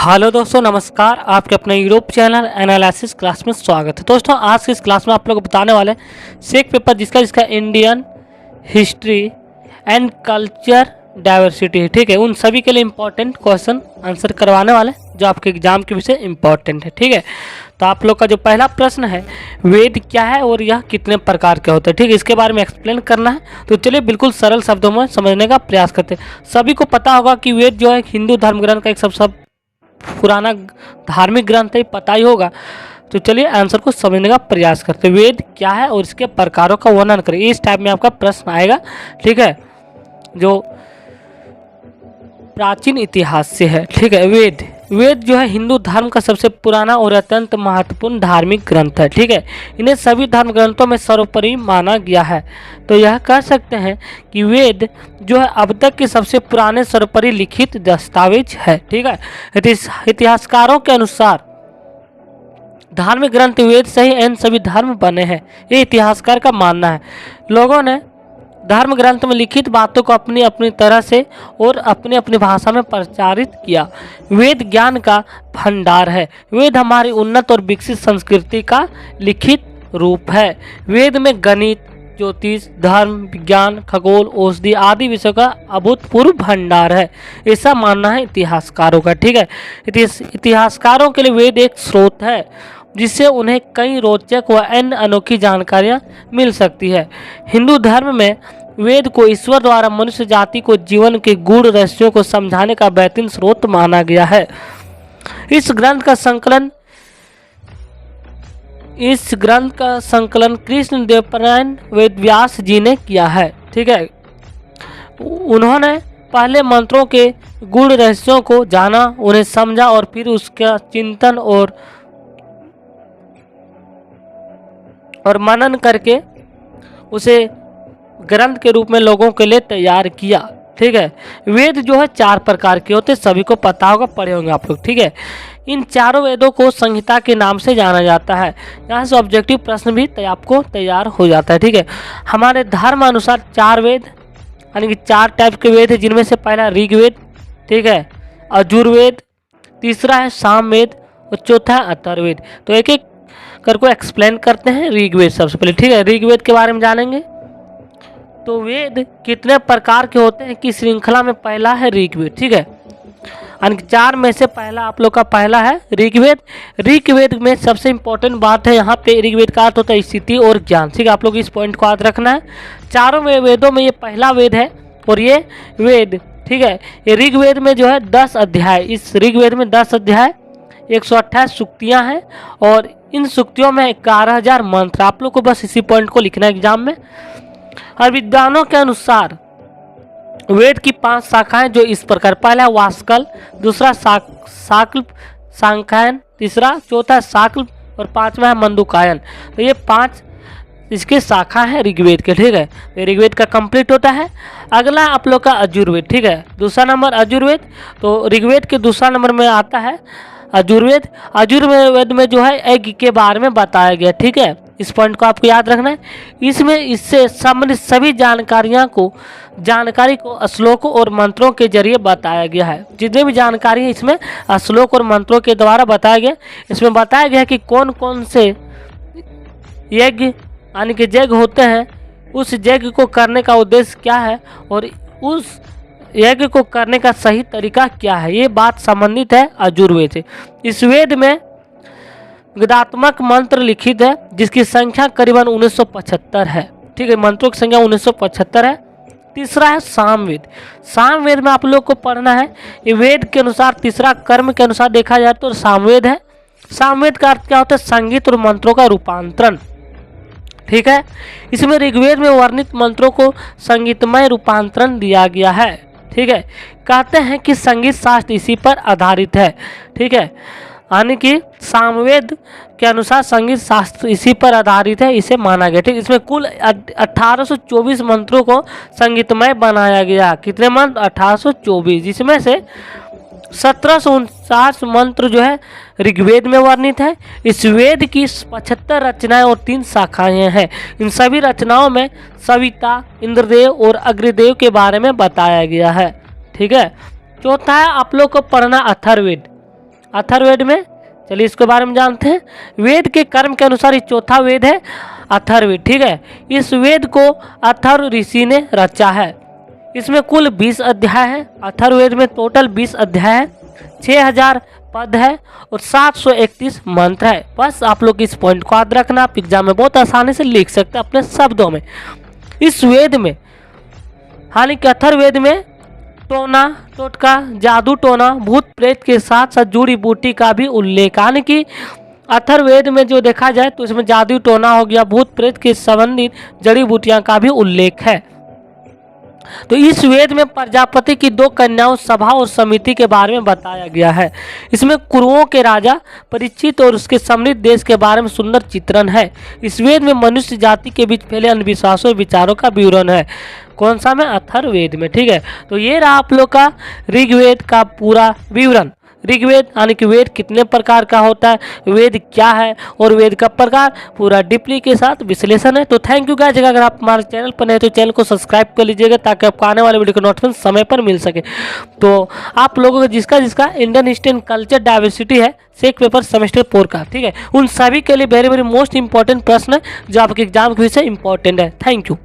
Hello दोस्तों, नमस्कार। आपके अपने यूट्यूब चैनल एनालिसिस क्लास में स्वागत है। दोस्तों, आज की इस क्लास में आप लोग को बताने वाले सेक पेपर जिसका Indian history and culture diversity है। ठीक है, उन सभी के लिए इंपॉर्टेंट क्वेश्चन आंसर करवाने वाले जो आपके एग्जाम के विषय इंपॉर्टेंट है। ठीक है, तो आप लोग का जो पहला प्रश्न है, वेद क्या है और यह कितने प्रकार के होते हैं। ठीक है, इसके बारे में एक्सप्लेन करना है। तो चलिए बिल्कुल सरल शब्दों में समझने का प्रयास करते हैं। सभी को पता होगा कि वेद जो है हिंदू धर्म ग्रंथ का एक सबसे पुराना धार्मिक ग्रंथ है, पता ही होगा। तो चलिए आंसर को समझने का प्रयास करते हैं। वेद क्या है और इसके प्रकारों का वर्णन करें, इस टाइप में आपका प्रश्न आएगा। ठीक है, जो प्राचीन इतिहास से है। ठीक है, वेद जो है हिंदू धर्म का सबसे पुराना और अत्यंत महत्वपूर्ण धार्मिक ग्रंथ है। ठीक है, इन्हें सभी धर्म ग्रंथों में सर्वोपरि माना गया है। तो यह कह सकते हैं कि वेद जो है अब तक के सबसे पुराने सर्वोपरि लिखित दस्तावेज है। ठीक है, इतिहासकारों के अनुसार धार्मिक ग्रंथ वेद से ही इन सभी धर्म बने हैं, ये इतिहासकार का मानना है। लोगों ने धर्म ग्रंथ में लिखित बातों को अपनी अपनी तरह से और अपनी अपनी भाषा में प्रचारित किया। वेद ज्ञान का भंडार है। वेद हमारी उन्नत और विकसित संस्कृति का लिखित रूप है। वेद में गणित, ज्योतिष, धर्म, विज्ञान, खगोल, औषधि आदि विषयों का अभूतपूर्व भंडार है, ऐसा मानना है इतिहासकारों का। ठीक है, इतिहासकारों के लिए वेद एक स्रोत है जिससे उन्हें कई रोचक व अन्य अनोखी जानकारियां मिल सकती है। हिंदू धर्म में वेद को ईश्वर द्वारा मनुष्य जाति को जीवन के गूढ़ रहस्यों को समझाने का बेहतरीन स्रोत माना गया है। इस ग्रंथ का संकलन कृष्णदेवराय वेदव्यास जी ने किया है। ठीक है, उन्होंने पहले मंत्रों के गूढ़ रहस्यों को जाना, उन्हें समझा और फिर उसका चिंतन और मनन करके उसे ग्रंथ के रूप में लोगों के लिए तैयार किया। ठीक है, वेद जो है 4 प्रकार के होते हैं, सभी को पता होगा, पढ़े होंगे आप लोग। ठीक है, इन चारों वेदों को संहिता के नाम से जाना जाता है। यहाँ से ऑब्जेक्टिव प्रश्न भी आपको तैयार हो जाता है। ठीक है, हमारे धर्म अनुसार 4 वेद यानी कि 4 टाइप के वेद है, जिनमें से पहला ऋग्वेद, ठीक है, यजुर्वेद, तीसरा है सामवेद और चौथा है अथर्ववेद। तो एक एक करके एक्सप्लेन करते हैं। ऋग्वेद सबसे पहले। ठीक है, ऋग्वेद के बारे में जानेंगे। तो वेद कितने प्रकार के होते हैं कि श्रृंखला में पहला है ऋग्वेद। ठीक है, यानी 4 में से पहला आप लोग का पहला है ऋग्वेद। ऋग्वेद में सबसे इंपॉर्टेंट बात है यहाँ पे, ऋग्वेद का अर्थ होता है स्थिति और ज्ञान। ठीक है, आप लोग इस पॉइंट को याद रखना है। चारों में वेदों में ये पहला वेद है और ये वेद, ठीक है, ये ऋग्वेद में जो है 10 अध्याय, इस ऋग्वेद में 10 अध्याय, 128 सूक्तियाँ हैं और इन सूक्तियों में 11,000 मंत्र। आप लोग को बस इसी पॉइंट को लिखना है एग्जाम में। और विद्वानों के अनुसार वेद की 5 शाखाएं जो इस प्रकार, पहला वास्कल, दूसरा शाक्ल सांख्यायन, तीसरा चौथा शाक्ल और 5वां है मंडूकायन। तो ये 5 इसके शाखा है ऋग्वेद के। ठीक है, तो ऋग्वेद का कंप्लीट होता है। अगला आप लोग का यजुर्वेद। ठीक है, दूसरा नंबर यजुर्वेद। तो ऋग्वेद के दूसरा नंबर में आता है यजुर्वेद। यजुर्वेद में जो है यज्ञ के बारे में बताया गया। ठीक है, इस पॉइंट को आपको याद रखना है। इसमें इससे संबंधित सभी जानकारी को श्लोकों और मंत्रों के जरिए बताया गया है। जितनी भी जानकारी है इसमें श्लोक और मंत्रों के द्वारा बताया गया। इसमें बताया गया कि कौन कौन से यज्ञ यानी कि यज्ञ होते हैं, उस यज्ञ को करने का उद्देश्य क्या है और उस यज्ञ को करने का सही तरीका क्या है, ये बात संबंधित है यजुर्वेद से। इस वेद में वेदात्मक मंत्र लिखित है जिसकी संख्या करीबन 1975 है। ठीक है, मंत्रों की संख्या 1975 है। तीसरा है सामवेद। सामवेद में आप लोग को पढ़ना है, ये वेद के अनुसार तीसरा कर्म के अनुसार देखा जाए तो सामवेद है। सामवेद का अर्थ क्या होता है? संगीत और मंत्रों का रूपांतरण। ठीक है, इसमें ऋग्वेद में वर्णित मंत्रों को संगीतमय रूपांतरण दिया गया है। ठीक है, कहते हैं कि संगीत शास्त्र इसी पर आधारित है। ठीक है, यानी कि सामवेद के अनुसार संगीत शास्त्र इसी पर आधारित है, इसे माना गया। ठीक, इसमें कुल 1824 मंत्रों को संगीतमय बनाया गया। कितने मंत्र? 1824, जिसमें से 1749 मंत्र जो है ऋग्वेद में वर्णित है। इस वेद की 75 रचनाएं और 3 शाखाएं हैं। इन सभी रचनाओं में सविता, इंद्रदेव और अग्निदेव के बारे में बताया गया है। ठीक है, चौथा है आप लोग को पढ़ना अथर्ववेद। अथर्ववेद में, चलिए इसके बारे में जानते हैं। वेद के कर्म के अनुसार ये चौथा वेद है अथर्ववेद, ठीक है। इस वेद को अथर्व ऋषि ने रचा है। इसमें कुल 20 अध्याय है। अथर्ववेद में टोटल 20 अध्याय है, 6000 पद है और 731 मंत्र है। बस आप लोग इस पॉइंट को याद रखना, आप एग्जाम में बहुत आसानी से लिख सकते हैं अपने शब्दों में। इस वेद में, हालांकि अथर्ववेद में टोना, टोटका, जादू टोना, भूत प्रेत के साथ साथ जड़ी बूटी का भी उल्लेख, यानी कि अथर्ववेद में जो देखा जाए तो इसमें जादू टोना हो गया, भूत प्रेत के संबंधित जड़ी बूटियां का भी उल्लेख है। तो इस वेद में प्रजापति की 2 कन्याओं सभा और समिति के बारे में बताया गया है। इसमें कुरुओं के राजा परीक्षित और उसके समृद्ध देश के बारे में सुंदर चित्रण है। इस वेद में मनुष्य जाति के बीच फैले अंधविश्वासों और विचारों का विवरण है। कौन सा में? अथर्ववेद में, ठीक है। तो ये रहा आप लोग का ऋग्वेद का पूरा विवरण। ऋग्वेद यानी कि वेद कितने प्रकार का होता है, वेद क्या है और वेद का प्रकार, पूरा डीपली के साथ विश्लेषण है। तो थैंक यू गाइस, अगर आप हमारे चैनल पर नए तो चैनल को सब्सक्राइब कर लीजिएगा ताकि आपको आने वाले वीडियो का नोटिफिकेशन समय पर मिल सके। तो आप लोगों को जिसका Indian history and culture diversity है सेक पेपर सेमेस्टर 4 का, ठीक है, उन सभी के लिए वेरी वेरी मोस्ट इंपॉर्टेंट प्रश्न है जो आपके एग्जाम के विषय इंपॉर्टेंट है। Thank you.